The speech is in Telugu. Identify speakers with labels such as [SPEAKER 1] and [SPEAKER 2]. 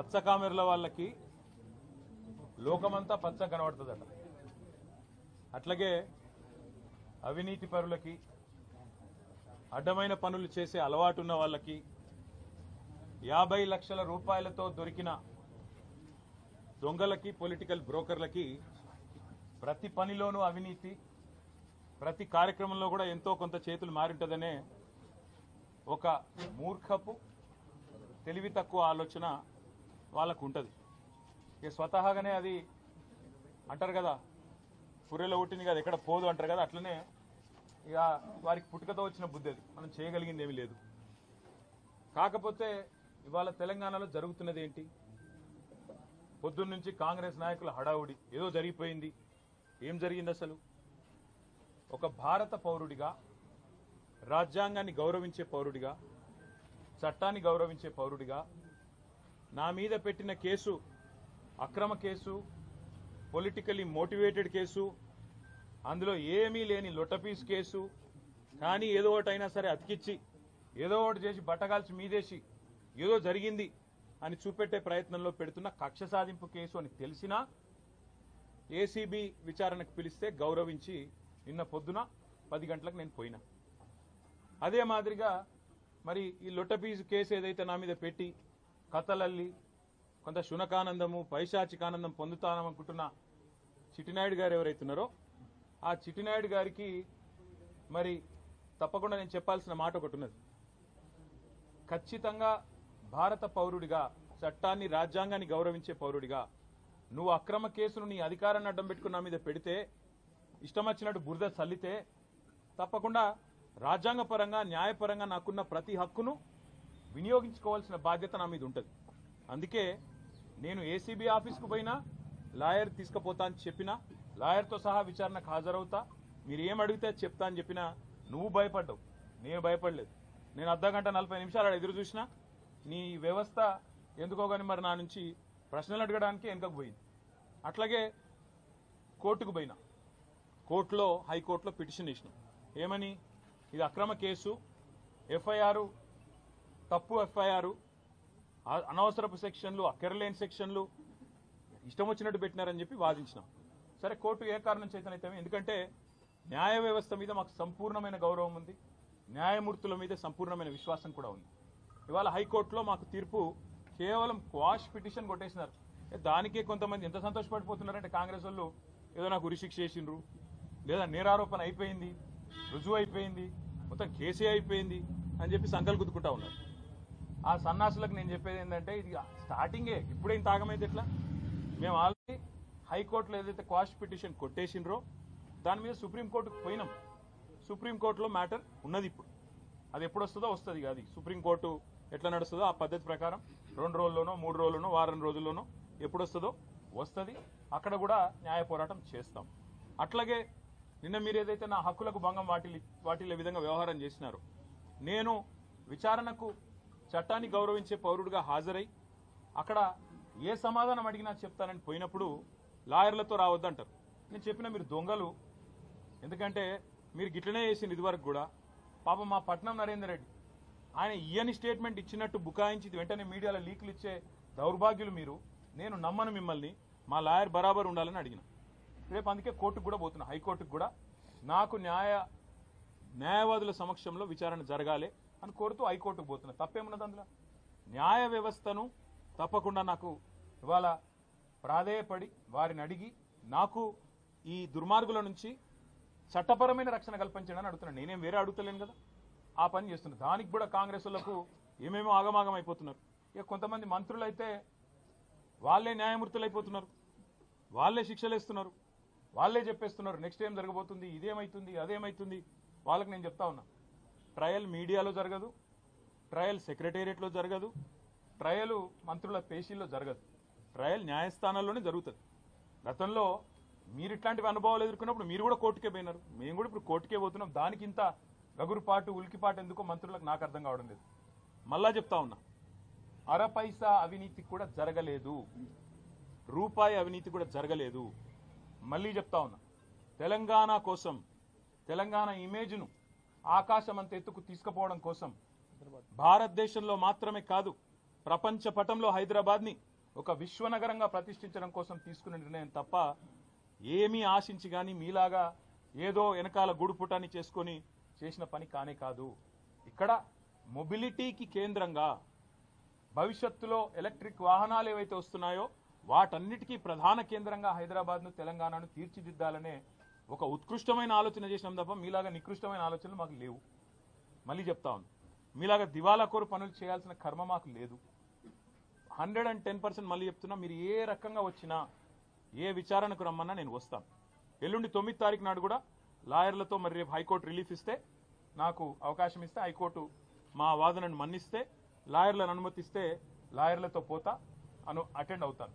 [SPEAKER 1] పచ్చ కామెర్ల వాళ్ళకి లోకమంతా పచ్చ కనబడుతుందట. అట్లాగే అవినీతి పరులకి, అడ్డమైన పనులు చేసే అలవాటున్న వాళ్ళకి 50 లక్షల రూపాయలతో దొరికిన దొంగలకి, పొలిటికల్ బ్రోకర్లకి ప్రతి పనిలోనూ అవినీతి, ప్రతి కార్యక్రమంలో కూడా ఎంతో కొంత చేతులు మారింటదనే ఒక మూర్ఖపు, తెలివి తక్కువ ఆలోచన వాళ్ళకు ఉంటుంది. ఇక స్వతహాగానే అది అంటారు కదా, పుర్రెలో పుట్టింది కదా ఎక్కడ పోదు అంటారు కదా, అట్లనే ఇక వారికి పుట్టుకతో వచ్చిన బుద్ధి అది. మనం చేయగలిగింది ఏమీ లేదు. కాకపోతే ఇవాళ తెలంగాణలో జరుగుతున్నది ఏంటి? పొద్దున్న నుంచి కాంగ్రెస్ నాయకుల హడావుడి, ఏదో జరిగిపోయింది. ఏం జరిగింది అసలు? ఒక భారత పౌరుడిగా, రాజ్యాంగాన్ని గౌరవించే పౌరుడిగా, చట్టాన్ని గౌరవించే పౌరుడిగా నా మీద పెట్టిన కేసు అక్రమ కేసు, పొలిటికలీ మోటివేటెడ్ కేసు, అందులో ఏమీ లేని లొట్టపీస్ కేసు. కానీ ఏదో ఒకటైనా సరే అతికిచ్చి, ఏదో ఒకటి చేసి బట్టగాల్చి మీదేసి ఏదో జరిగింది అని చూపెట్టే ప్రయత్నంలో పెడుతున్న కక్ష సాధింపు కేసు అని తెలిసినా ఏసీబీ విచారణకు పిలిస్తే గౌరవించి నిన్న పొద్దున 10 గంటలకు నేను పోయినా. అదే మాదిరిగా మరి ఈ లొట్టపీసు కేసు ఏదైతే నా మీద పెట్టి కథలల్లి కొంత శునకానందము, పైశాచికానందం పొందుతాననుకుంటున్న చిట్టినాయుడు గారు ఎవరైతున్నారో ఆ చిట్టినాయుడు గారికి మరి తప్పకుండా నేను చెప్పాల్సిన మాట ఒకటి ఉన్నది. ఖచ్చితంగా భారత పౌరుడిగా, చట్టాన్ని, రాజ్యాంగాన్ని గౌరవించే పౌరుడిగా నువ్వు అక్రమ కేసును నీ అధికారాన్ని అడ్డం పెట్టుకుని నా మీద పెడితే, ఇష్టం వచ్చినట్టు బురద చల్లితే తప్పకుండా రాజ్యాంగపరంగా, న్యాయపరంగా నాకున్న ప్రతి హక్కును వినియోగించుకోవాల్సిన బాధ్యత నా మీద ఉంటుంది. అందుకే నేను ఏసీబీ ఆఫీస్కు పోయినా లాయర్ తీసుకుపోతా అని చెప్పినా, లాయర్తో సహా విచారణకు హాజరవుతా, మీరు ఏం అడిగితే చెప్తా అని చెప్పినా నువ్వు భయపడ్డావు, నేను భయపడలేదు. నేను అర్ధగంట 40 నిమిషాలు ఎదురు చూసినా నీ వ్యవస్థ ఎందుకో కానీ మరి నా నుంచి ప్రశ్నలు అడగడానికి వెనుకకు పోయింది. అట్లాగే కోర్టుకు పోయినా, కోర్టులో, హైకోర్టులో పిటిషన్ ఇచ్చినాం. ఏమని? ఇది అక్రమ కేసు, ఎఫ్ఐఆర్ తప్పు, ఎఫ్ఐఆర్ అనవసరపు సెక్షన్లు, అక్కరలేని సెక్షన్లు ఇష్టం వచ్చినట్టు పెట్టినారని చెప్పి వాదించినాం. సరే, కోర్టు ఏ కారణం చేతనైతే, ఎందుకంటే న్యాయ వ్యవస్థ మీద మాకు సంపూర్ణమైన గౌరవం ఉంది, న్యాయమూర్తుల మీద సంపూర్ణమైన విశ్వాసం కూడా ఉంది. ఇవాళ హైకోర్టులో మాకు తీర్పు కేవలం క్వాష్ పిటిషన్ కొట్టేసినారు. దానికే కొంతమంది ఎంత సంతోషపడిపోతున్నారంటే, కాంగ్రెస్ వాళ్ళు ఏదో నాకు ఉరిశిక్ష చేసిండ్రు, లేదా నేరారోపణ అయిపోయింది, రుజువు అయిపోయింది, మొత్తం కేసే అయిపోయింది అని చెప్పి సంకలు గుద్దుకుంటా ఉన్నారు. ఆ సన్నాసులకు నేను చెప్పేది ఏంటంటే, ఇది స్టార్టింగే, ఇప్పుడే ఇంత ఆగమైతే ఎట్లా? మేము ఆల్రెడీ హైకోర్టులో ఏదైతే క్వాష్ పిటిషన్ కొట్టేసిండ్రో దాని మీద సుప్రీంకోర్టుకు పోయినాం. సుప్రీంకోర్టులో మ్యాటర్ ఉన్నది. ఇప్పుడు అది ఎప్పుడు వస్తుందో వస్తుంది. అది సుప్రీంకోర్టు ఎట్లా నడుస్తుందో ఆ పద్ధతి ప్రకారం 2 రోజుల్లోనో, 3 రోజుల్లోనో, వారం రోజుల్లోనో ఎప్పుడు వస్తుందో వస్తుంది. అక్కడ కూడా న్యాయ పోరాటం చేస్తాం. అట్లాగే నిన్న మీరు ఏదైతే నా హక్కులకు భంగం వాటిల్లే విధంగా వ్యవహారం చేసినారో, నేను విచారణకు చట్టాన్ని గౌరవించే పౌరుడిగా హాజరై అక్కడ ఏ సమాధానం అడిగినా చెప్తానని పోయినప్పుడు లాయర్లతో రావద్దంటారు. నేను చెప్పిన మీరు దొంగలు, ఎందుకంటే మీరు గిట్లనే చేసింది ఇదివరకు కూడా. పాపం మా పట్నం నరేందర్ రెడ్డి ఆయన ఇయ్యని స్టేట్మెంట్ ఇచ్చినట్టు బుకాయించి వెంటనే మీడియాలో లీకులు ఇచ్చే దౌర్భాగ్యులు మీరు. నేను నమ్మను మిమ్మల్ని, మా లాయర్ బరాబర్ ఉండాలని అడిగిన. రేపు అందుకే కోర్టుకు కూడా పోతున్నా, హైకోర్టుకు కూడా. నాకు న్యాయవాదుల సమక్షంలో విచారణ జరగాలి అని కోరుతూ హైకోర్టుకు పోతున్నా. తప్పేమున్నది అందులో? న్యాయ వ్యవస్థను తప్పకుండా నాకు ఇవాళ ప్రాధేయపడి వారిని అడిగి నాకు ఈ దుర్మార్గుల నుంచి చట్టపరమైన రక్షణ కల్పించడానికి అడుగుతున్నాను. నేనేం వేరే అడుగుతలేను కదా, ఆ పని చేస్తున్నాను. దానికి కూడా కాంగ్రెస్ వాళ్లకు ఏమేమో ఆగమాగం అయిపోతున్నారు. ఇక కొంతమంది మంత్రులైతే వాళ్ళే న్యాయమూర్తులు అయిపోతున్నారు, వాళ్ళే శిక్షలు ఇస్తున్నారు, వాళ్ళే చెప్పేస్తున్నారు నెక్స్ట్ ఏం జరగబోతుంది, ఇదేమైతుంది, అదేమైతుంది. వాళ్ళకి నేను చెప్తా ఉన్నా, ట్రయల్ మీడియాలో జరగదు, ట్రయల్ సెక్రటేరియట్లో జరగదు, ట్రయల్ మంత్రుల పేషీల్లో జరగదు, ట్రయల్ న్యాయస్థానాల్లోనే జరుగుతుంది. గతంలో మీరు ఇట్లాంటివి అనుభవాలు ఎదుర్కొన్నప్పుడు మీరు కూడా కోర్టుకే పోయినారు, మేము కూడా ఇప్పుడు కోర్టుకే పోతున్నాం. దానికి ఇంత గగురుపాటు, ఉలికిపాటు ఎందుకో మంత్రులకు నాకు అర్థం కావడం లేదు. మళ్ళా చెప్తా ఉన్నా, అరపైసా అవినీతి కూడా జరగలేదు, రూపాయి అవినీతి కూడా జరగలేదు. మళ్ళీ చెప్తా ఉన్నా, తెలంగాణ కోసం, తెలంగాణ ఇమేజ్ను ఆకాశమంత ఎత్తుకు తీసుకుపోవడం కోసం భారతదేశంలో మాత్రమే కాదు, ప్రపంచ పటంలో హైదరాబాద్ని ఒక విశ్వనగరంగా ప్రతిష్ఠించడం కోసం తీసుకున్న నిర్ణయం తప్ప ఏమీ ఆశించి కానీ మీలాగా ఏదో వెనకాల గూడుపుటాన్ని చేసుకొని చేసిన పని కానే కాదు. ఇక్కడ మొబిలిటీకి కేంద్రంగా భవిష్యత్తులో ఎలక్ట్రిక్ వాహనాలు ఏవైతే వస్తున్నాయో వాటన్నిటికీ ప్రధాన కేంద్రంగా హైదరాబాద్ను తెలంగాణను తీర్చిదిద్దాలనే ఒక ఉత్కృష్టమైన ఆలోచన చేసినాం తప్ప మీలాగా నికృష్టమైన ఆలోచనలు మాకు లేవు. మళ్ళీ చెప్తా ఉన్నాను, మీలాగా దివాలాకోరు పనులు చేయాల్సిన కర్మ మాకు లేదు. 110% మళ్ళీ చెప్తున్నా, మీరు ఏ రకంగా వచ్చినా ఏ విచారణకు రమ్మన్నా నేను వస్తాను. ఎల్లుండి 9వ తారీఖు నాడు కూడా లాయర్లతో మరి రేపు హైకోర్టు రిలీఫ్ ఇస్తే, నాకు అవకాశం ఇస్తే, హైకోర్టు మా వాదనను మన్నిస్తే, లాయర్లను అనుమతిస్తే లాయర్లతో పోతా అటెండ్ అవుతాను.